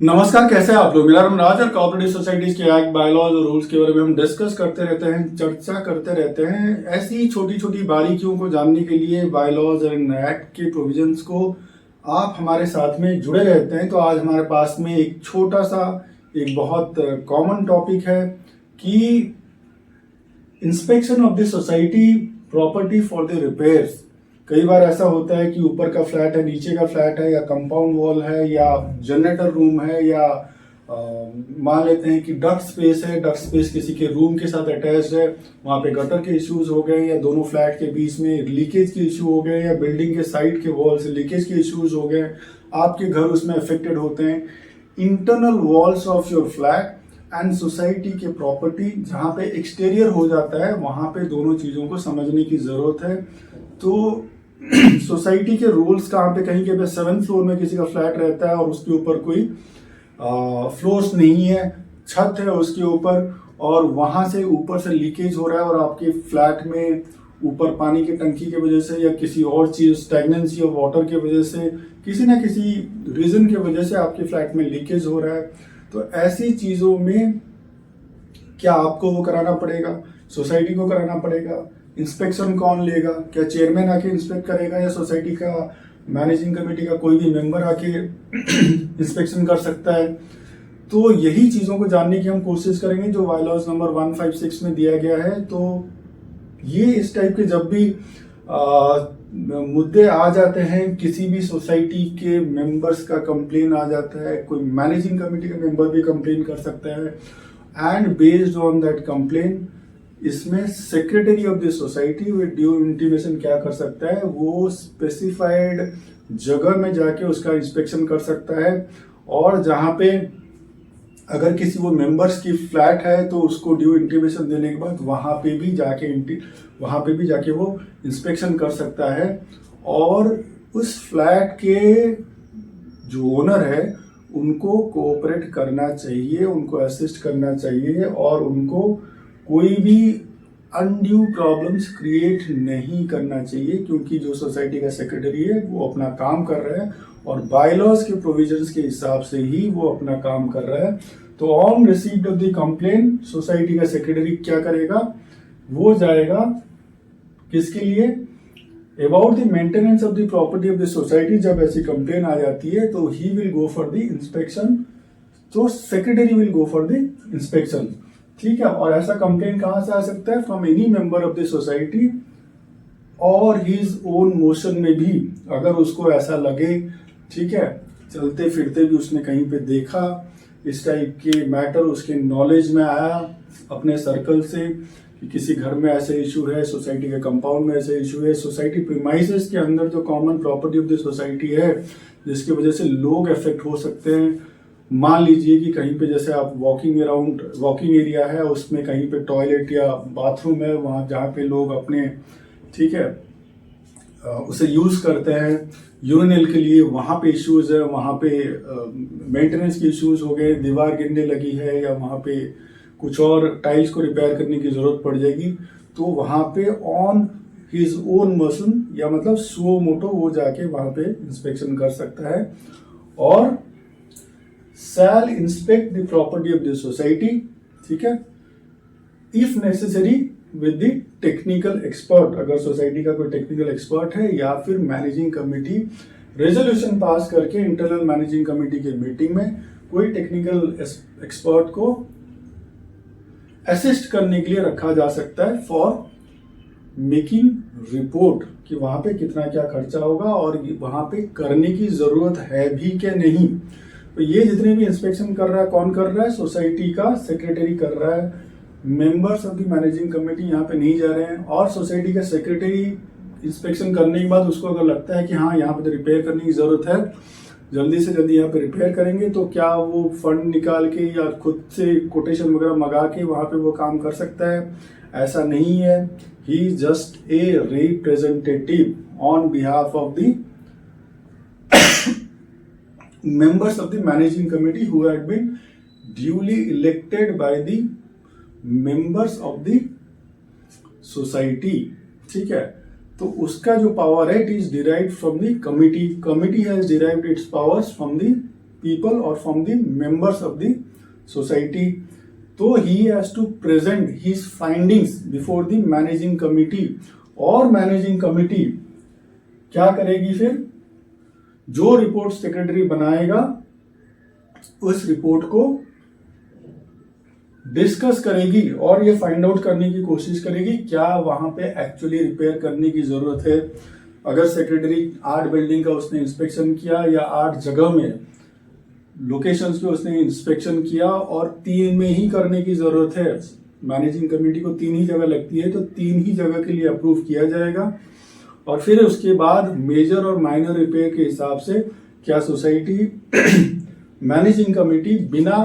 नमस्कार, कैसे हैं आप लोग। मेरा नाम राज और कोऑपरेटिव सोसाइटीज के एक्ट, बायलॉज और रूल्स के बारे में हम डिस्कस करते रहते हैं, चर्चा करते रहते हैं। ऐसी छोटी छोटी बारीकियों को जानने के लिए बायलॉज और एक्ट के प्रोविजंस को आप हमारे साथ में जुड़े रहते हैं। तो आज हमारे पास में एक छोटा सा एक बहुत कॉमन टॉपिक है कि inspection of the society property for the repairs. कई बार ऐसा होता है कि ऊपर का फ्लैट है, नीचे का फ्लैट है, या कंपाउंड वॉल है, या जनरेटर रूम है, या मान लेते हैं कि डक्ट स्पेस है, डक्ट स्पेस किसी के रूम के साथ अटैच्ड है, वहां पे गटर के इश्यूज हो गए, या दोनों फ्लैट के बीच में लीकेज के इश्यू हो गए, या बिल्डिंग के साइड के वॉल से लीकेज के इश्यूज हो गए, आपके घर उसमें अफेक्टेड होते हैं। Internal walls of your flat and society के प्रॉपर्टी जहां पे एक्सटीरियर हो जाता है, वहां पे दोनों चीजों को समझने की जरूरत है। तो सोसाइटी के रूल्स कहाँ पे, कहीं के पे 7th फ्लोर में किसी का फ्लैट रहता है और उसके ऊपर कोई फ्लोर्स नहीं है, छत है उसके ऊपर, और वहां से ऊपर से लीकेज हो रहा है, और आपके फ्लैट में ऊपर पानी की टंकी की वजह से या किसी और चीज स्टैग्नेंसी ऑफ वाटर की वजह से, किसी ना किसी रीजन की वजह से आपके फ्लैट में लीकेज हो रहा है। तो ऐसी चीजों में क्या आपको वो कराना पड़ेगा, सोसाइटी को कराना पड़ेगा? इंस्पेक्शन कौन लेगा? क्या चेयरमैन आके इंस्पेक्ट करेगा, या सोसाइटी का मैनेजिंग कमेटी का कोई भी मेंबर आके इंस्पेक्शन कर सकता है? तो यही चीजों को जानने की हम कोशिश करेंगे जो बायलॉज नंबर 156 में दिया गया है। तो ये इस टाइप के जब भी मुद्दे आ जाते हैं, किसी भी सोसाइटी के मेंबर्स का कंप्लेन आ जाता है, कोई मैनेजिंग कमेटी का मेंबर भी कंप्लेन कर सकता है, and based on that complaint इसमें secretary of the society with due intimation क्या कर सकता है, वो स्पेसिफाइड जगह में जाके उसका इंस्पेक्शन कर सकता है। और जहां पे अगर किसी वो मेंबर्स की फ्लैट है तो उसको ड्यू इंटीमेशन देने के बाद वहां पे भी जाके वो इंस्पेक्शन कर सकता है। और उस फ्लैट के जो ओनर है उनको कोऑपरेट करना चाहिए, उनको असिस्ट करना चाहिए, और उनको कोई भी अनड्यू प्रॉब्लम्स क्रिएट नहीं करना चाहिए, क्योंकि जो सोसाइटी का सेक्रेटरी है वो अपना काम कर रहा है और बायलॉज के प्रोविजंस के हिसाब से ही वो अपना काम कर रहा है। तो on receipt of the complaint society का सेक्रेटरी क्या करेगा, वो जाएगा किसके लिए, about the maintenance of the property of the society. जब ऐसी कंप्लेन आ जाती है तो he will go for the inspection, तो secretary will go for the inspection. ठीक है। और ऐसा कंप्लेन कहां से आ सकता है, from any member of the society और हिज ओन मोशन में भी, अगर उसको ऐसा लगे, ठीक है, चलते फिरते भी उसने कहीं पे देखा, इस टाइप के मैटर उसके नॉलेज में आया अपने सर्कल से कि किसी घर में ऐसे इशू है, सोसाइटी के कंपाउंड में ऐसे इशू है, सोसाइटी प्रीमाइसेस के अंदर जो common property of the society है जिसकी वजह से लोग अफेक्ट हो सकते हैं। मान लीजिए कि कहीं पे जैसे आप वॉकिंग एरिया है, उसमें कहीं पे टॉयलेट या बाथरूम है, वहां जहाँ पे लोग अपने, ठीक है, उसे यूज करते हैं यूरिनल के लिए, वहां पे इश्यूज है, वहां पे मेंटेनेंस के इश्यूज हो गए, दीवार गिरने लगी है, या वहां पे कुछ और टाइल्स को रिपेयर करने की जरूरत पड़ जाएगी, तो वहां पे ऑन हिज ओन मर्सन, या मतलब सुओ मोटो, वो जाके वहां पे इंस्पेक्शन कर सकता है। और shall inspect the property of the society, ठीक है, if necessary with the technical expert। अगर सोसाइटी का कोई टेक्निकल एक्सपर्ट है या फिर मैनेजिंग कमेटी रेजोल्यूशन पास करके इंटरनल मैनेजिंग कमेटी के मीटिंग में कोई टेक्निकल एक्सपर्ट को असिस्ट करने के लिए रखा जा सकता है फॉर मेकिंग रिपोर्ट कि वहां पे कितना क्या खर्चा होगा और वहां पे करने की जरूरत है भी क्या नहीं। तो ये जितने भी इंस्पेक्शन कर रहा है, कौन कर रहा है, सोसाइटी का सेक्रेटरी कर रहा है। Members of the managing committee यहाँ पे नहीं जा रहे हैं। और सोसाइटी का सेक्रेटरी इंस्पेक्शन करने के बाद उसको अगर लगता है कि हाँ यहाँ पे तो रिपेयर करने की जरूरत है, जल्दी से जल्दी यहाँ पे रिपेयर करेंगे, तो क्या वो फंड निकाल के या खुद से कोटेशन वगैरह मंगा के वहां पे वो काम कर सकता है? ऐसा नहीं है। He just a representative on behalf of the members of the managing committee who had been duly elected by the members of the society। ठीक है, तो उसका जो पावर है, it is derived from the committee, committee has derived its powers from the people or from the members of the society. तो he has to present his findings before the managing committee, और managing committee क्या करेगी फिर, जो report secretary बनाएगा उस report को discuss करेगी और ये फाइंड आउट करने की कोशिश करेगी क्या वहां पे एक्चुअली रिपेयर करने की जरूरत है। अगर सेक्रेटरी 8 बिल्डिंग का उसने इंस्पेक्शन किया या 8 जगह में लोकेशंस पे उसने इंस्पेक्शन किया और 3 में ही करने की जरूरत है, मैनेजिंग कमेटी को 3 ही जगह लगती है, तो 3 ही जगह के लिए अप्रूव किया जाएगा। और फिर उसके बाद मेजर और माइनर रिपेयर के हिसाब से क्या सोसाइटी मैनेजिंग कमेटी बिना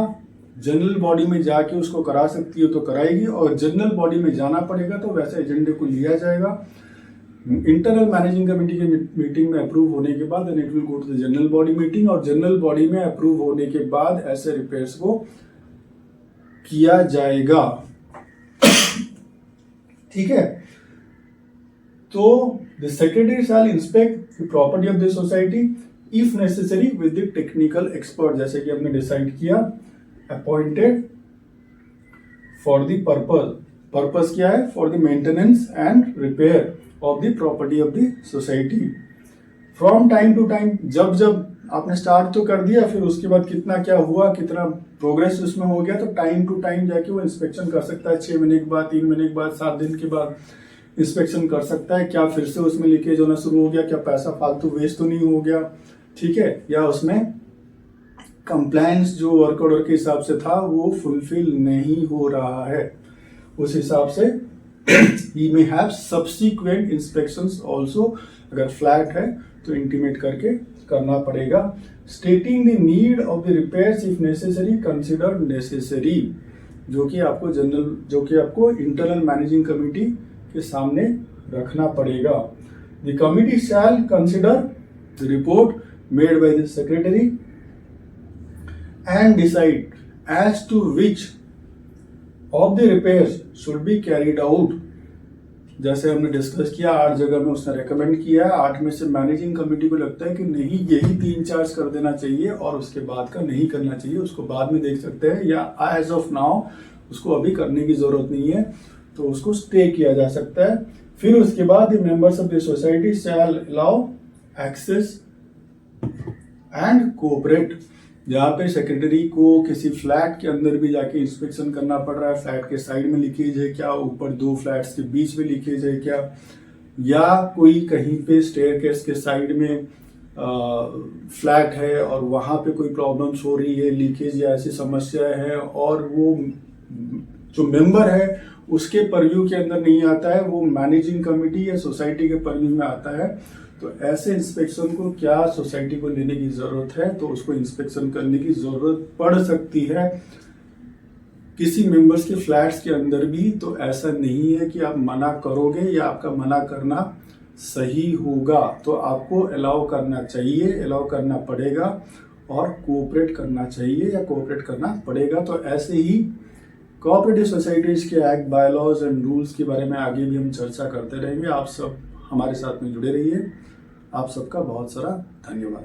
जनरल बॉडी में जाके उसको करा सकती है तो कराएगी, और जनरल बॉडी में जाना पड़ेगा तो वैसे एजेंडे को लिया जाएगा। इंटरनल मैनेजिंग कमेटी के मीटिंग में अप्रूव होने के बाद it will go to the general body meeting, और जनरल बॉडी में अप्रूव होने के बाद ऐसे रिपेयर्स को किया जाएगा। ठीक है, तो the secretary shall inspect the property of the society if necessary with the technical expert, जैसे कि हमने डिसाइड किया, अपॉइंटेड फॉर द पर्पस क्या है, for the maintenance and repair of the property of the society. From time to time, जब जब आपने start तो कर दिया, फिर उसके बाद कितना क्या हुआ, कितना प्रोग्रेस उसमें हो गया, तो टाइम टू टाइम जाके वो इंस्पेक्शन कर सकता है। 6 महीने के बाद, 3 महीने के बाद, 7 दिन के बाद इंस्पेक्शन कर सकता है। क्या फिर से उसमें लीकेज होना शुरू हो गया, क्या पैसा फालतू वेस्ट तो नहीं हो गया, ठीक है, या उसमें कंप्लायंस जो वर्क ऑर्डर के हिसाब से था वो फुलफिल नहीं हो रहा है, उस हिसाब से ही may have subsequent inspections also. अगर फ्लैट है तो इंटीमेट करके करना पड़ेगा। Stating the need of the repairs if necessary, consider necessary, जो कि आपको इंटरनल मैनेजिंग कमेटी के सामने रखना पड़ेगा। The committee shall consider the report made by the secretary and decide as to which of the repairs should be carried out. जैसे हमने discuss किया, 8 जगह में उसने रेकमेंड किया है, 8 में से मैनेजिंग कमेटी को लगता है कि नहीं यही 3-4 कर देना चाहिए और उसके बाद का नहीं करना चाहिए, उसको बाद में देख सकते हैं, या एज ऑफ नाउ उसको अभी करने की जरूरत नहीं है, तो उसको स्टे किया जा सकता है। फिर उसके बाद the members of the society shall allow access and cooperate. जहाँ पे सेक्रेटरी को किसी फ्लैट के अंदर भी जाके इंस्पेक्शन करना पड़ रहा है, फ्लैट के साइड में लीकेज है क्या, ऊपर 2 फ्लैट्स के बीच में लीकेज है क्या, या कोई कहीं पे स्टेयरकेस के साइड में फ्लैट है और वहां पे कोई प्रॉब्लम्स हो रही है, लीकेज या ऐसी समस्या है, और वो जो मेंबर है उसके परव्यू के अंदर नहीं आता है, वो मैनेजिंग कमेटी या सोसाइटी के परव्यू में आता है, तो ऐसे इंस्पेक्शन को क्या सोसाइटी को लेने की जरूरत है, तो उसको इंस्पेक्शन करने की जरूरत पड़ सकती है किसी मेंबर्स के फ्लैट्स के अंदर भी। तो ऐसा नहीं है कि आप मना करोगे या आपका मना करना सही होगा, तो आपको अलाउ करना चाहिए, अलाउ करना पड़ेगा, और कोऑपरेट करना चाहिए या कोऑपरेट करना पड़ेगा। तो ऐसे ही कोऑपरेटिव सोसाइटीज के एक्ट, बायलॉज एंड रूल्स के बारे में आगे भी हम चर्चा करते रहेंगे। आप सब हमारे साथ में जुड़े रहिए। आप सबका बहुत सारा धन्यवाद।